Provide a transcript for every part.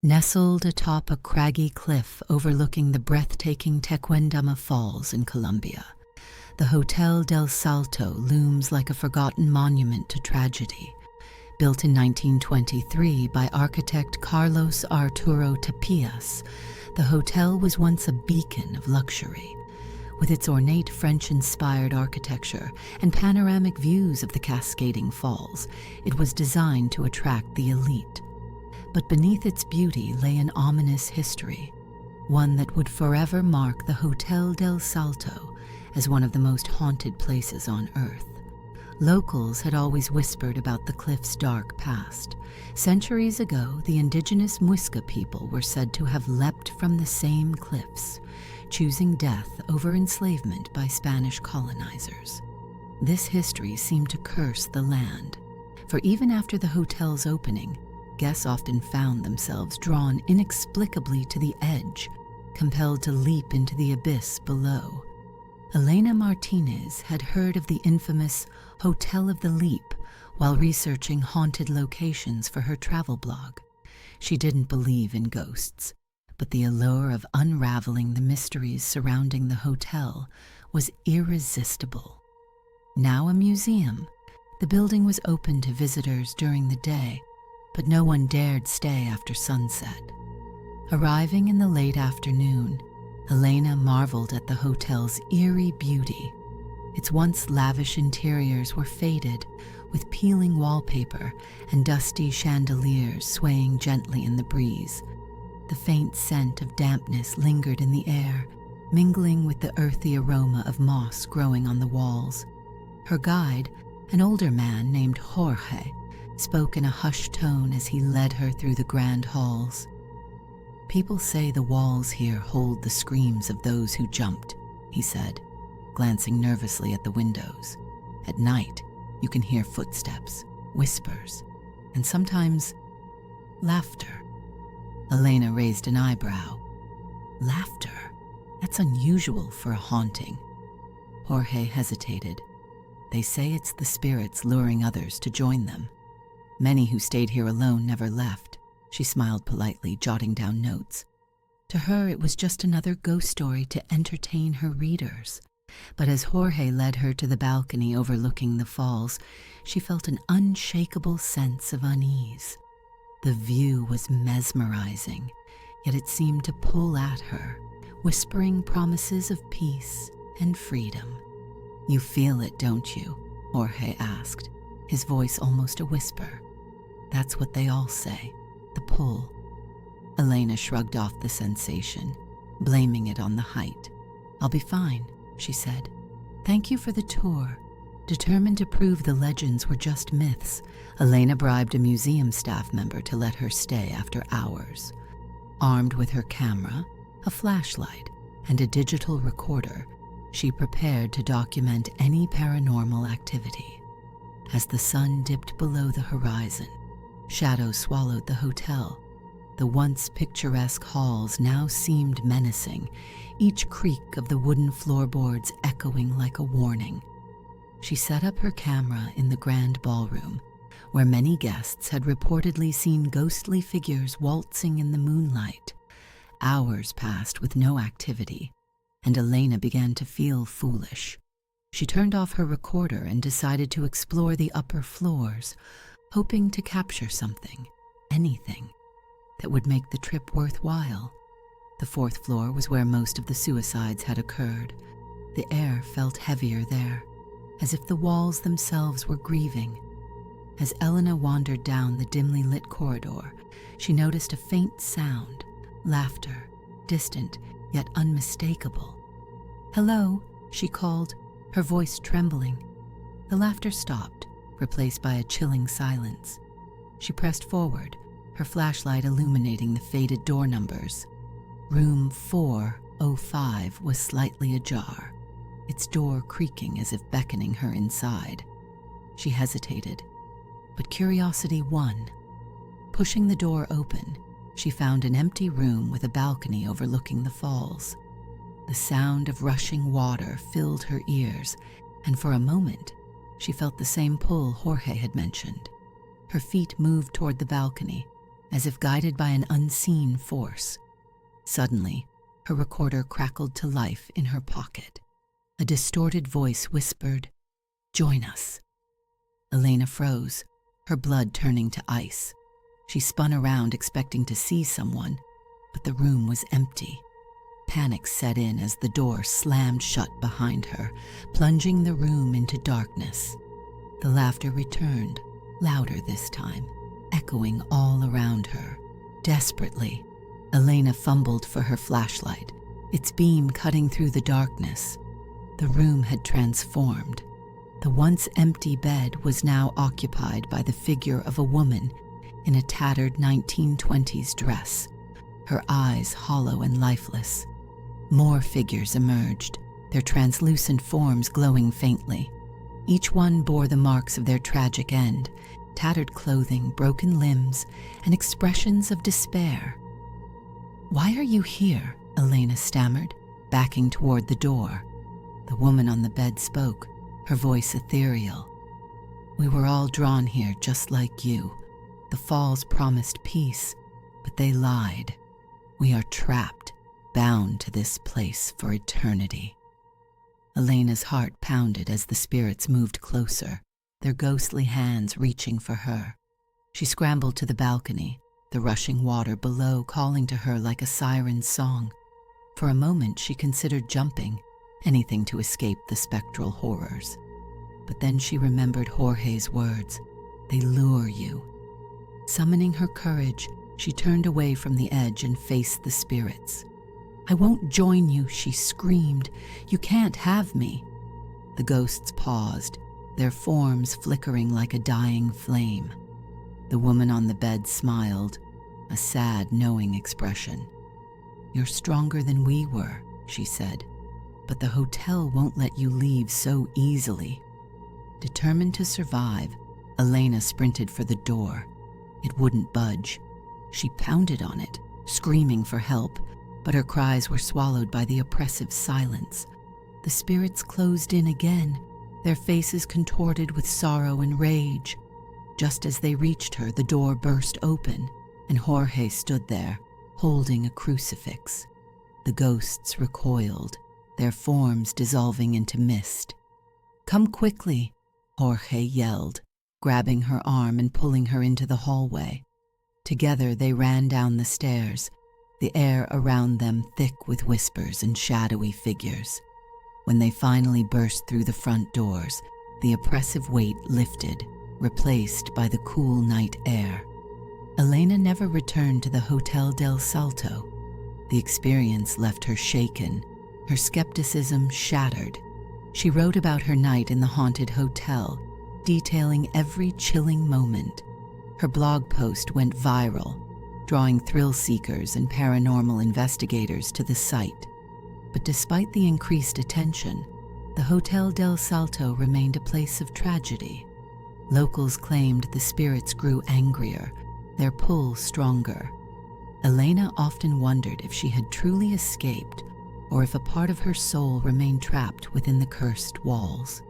Nestled atop a craggy cliff overlooking the breathtaking Tequendama Falls in Colombia, the Hotel Del Salto looms like a forgotten monument to tragedy. Built in 1923 by architect Carlos Arturo Tapias, the hotel was once a beacon of luxury. With its ornate French-inspired architecture and panoramic views of the cascading falls, it was designed to attract the elite. But beneath its beauty lay an ominous history, one that would forever mark the Hotel Del Salto as one of the most haunted places on Earth. Locals had always whispered about the cliff's dark past. Centuries ago, the Indigenous Muisca people were said to have leapt from the same cliffs, choosing death over enslavement by Spanish colonizers. This history seemed to curse the land, for even after the hotel's opening, guests often found themselves drawn inexplicably to the edge, compelled to leap into the abyss below. Elena Martinez had heard of the infamous Hotel of the Leap while researching haunted locations for her travel blog. She didn't believe in ghosts, but the allure of unraveling the mysteries surrounding the hotel was irresistible. Now a museum, the building was open to visitors during the day, but no one dared stay after sunset. Arriving in the late afternoon, Elena marveled at the hotel's eerie beauty. Its once lavish interiors were faded, with peeling wallpaper and dusty chandeliers swaying gently in the breeze. The faint scent of dampness lingered in the air, mingling with the earthy aroma of moss growing on the walls. Her guide, an older man named Jorge, spoke in a hushed tone as he led her through the grand halls. "People say the walls here hold the screams of those who jumped," he said, glancing nervously at the windows. "At night, you can hear footsteps, whispers, and sometimes laughter." Elena raised an eyebrow. "Laughter? That's unusual for a haunting." Jorge hesitated. "They say it's the spirits luring others to join them. Many who stayed here alone never left." She smiled politely, jotting down notes. To her, it was just another ghost story to entertain her readers. But as Jorge led her to the balcony overlooking the falls, she felt an unshakable sense of unease. The view was mesmerizing, yet it seemed to pull at her, whispering promises of peace and freedom. "You feel it, don't you?" Jorge asked, his voice almost a whisper. "That's what they all say. The pull." Elena shrugged off the sensation, blaming it on the height. "I'll be fine," she said. "Thank you for the tour." Determined to prove the legends were just myths, Elena bribed a museum staff member to let her stay after hours. Armed with her camera, a flashlight, and a digital recorder, she prepared to document any paranormal activity. As the sun dipped below the horizon, shadows swallowed the hotel. The once picturesque halls now seemed menacing, each creak of the wooden floorboards echoing like a warning. She set up her camera in the grand ballroom, where many guests had reportedly seen ghostly figures waltzing in the moonlight. Hours passed with no activity, and Elena began to feel foolish. She turned off her recorder and decided to explore the upper floors, hoping to capture something, anything, that would make the trip worthwhile. The fourth floor was where most of the suicides had occurred. The air felt heavier there, as if the walls themselves were grieving. As Elena wandered down the dimly lit corridor, she noticed a faint sound, laughter, distant yet unmistakable. "Hello," she called, her voice trembling. The laughter stopped, replaced by a chilling silence. She pressed forward, her flashlight illuminating the faded door numbers. Room 405 was slightly ajar, its door creaking as if beckoning her inside. She hesitated, but curiosity won. Pushing the door open, she found an empty room with a balcony overlooking the falls. The sound of rushing water filled her ears, and for a moment, she felt the same pull Jorge had mentioned. Her feet moved toward the balcony, as if guided by an unseen force. Suddenly, her recorder crackled to life in her pocket. A distorted voice whispered, "Join us." Elena froze, her blood turning to ice. She spun around expecting to see someone, but the room was empty. Panic set in as the door slammed shut behind her, plunging the room into darkness. The laughter returned, louder this time, echoing all around her. Desperately, Elena fumbled for her flashlight, its beam cutting through the darkness. The room had transformed. The once empty bed was now occupied by the figure of a woman in a tattered 1920s dress, her eyes hollow and lifeless. More figures emerged, their translucent forms glowing faintly. Each one bore the marks of their tragic end, tattered clothing, broken limbs, and expressions of despair. "Why are you here?" Elena stammered, backing toward the door. The woman on the bed spoke, her voice ethereal. "We were all drawn here just like you. The falls promised peace, but they lied. We are trapped, bound to this place for eternity." Elena's heart pounded as the spirits moved closer, their ghostly hands reaching for her. She scrambled to the balcony, the rushing water below calling to her like a siren's song. For a moment she considered jumping, anything to escape the spectral horrors. But then she remembered Jorge's words, "They lure you." Summoning her courage, she turned away from the edge and faced the spirits. "I won't join you," she screamed. "You can't have me." The ghosts paused, their forms flickering like a dying flame. The woman on the bed smiled, a sad, knowing expression. "You're stronger than we were," she said, "but the hotel won't let you leave so easily." Determined to survive, Elena sprinted for the door. It wouldn't budge. She pounded on it, screaming for help, but her cries were swallowed by the oppressive silence. The spirits closed in again, their faces contorted with sorrow and rage. Just as they reached her, the door burst open, and Jorge stood there, holding a crucifix. The ghosts recoiled, their forms dissolving into mist. "Come quickly," Jorge yelled, grabbing her arm and pulling her into the hallway. Together they ran down the stairs, the air around them thick with whispers and shadowy figures. When they finally burst through the front doors, the oppressive weight lifted, replaced by the cool night air. Elena never returned to the Hotel Del Salto. The experience left her shaken, her skepticism shattered. She wrote about her night in the haunted hotel, detailing every chilling moment. Her blog post went viral, drawing thrill seekers and paranormal investigators to the site. But despite the increased attention, the Hotel Del Salto remained a place of tragedy. Locals claimed the spirits grew angrier, their pull stronger. Elena often wondered if she had truly escaped, or if a part of her soul remained trapped within the cursed walls.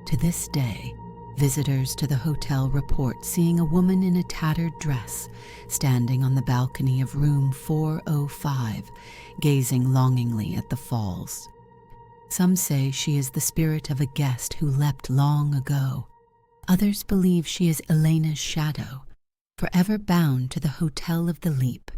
To this day, visitors to the hotel report seeing a woman in a tattered dress standing on the balcony of room 405, gazing longingly at the falls. Some say she is the spirit of a guest who leapt long ago. Others believe she is Elena's shadow, forever bound to the Hotel of the Leap.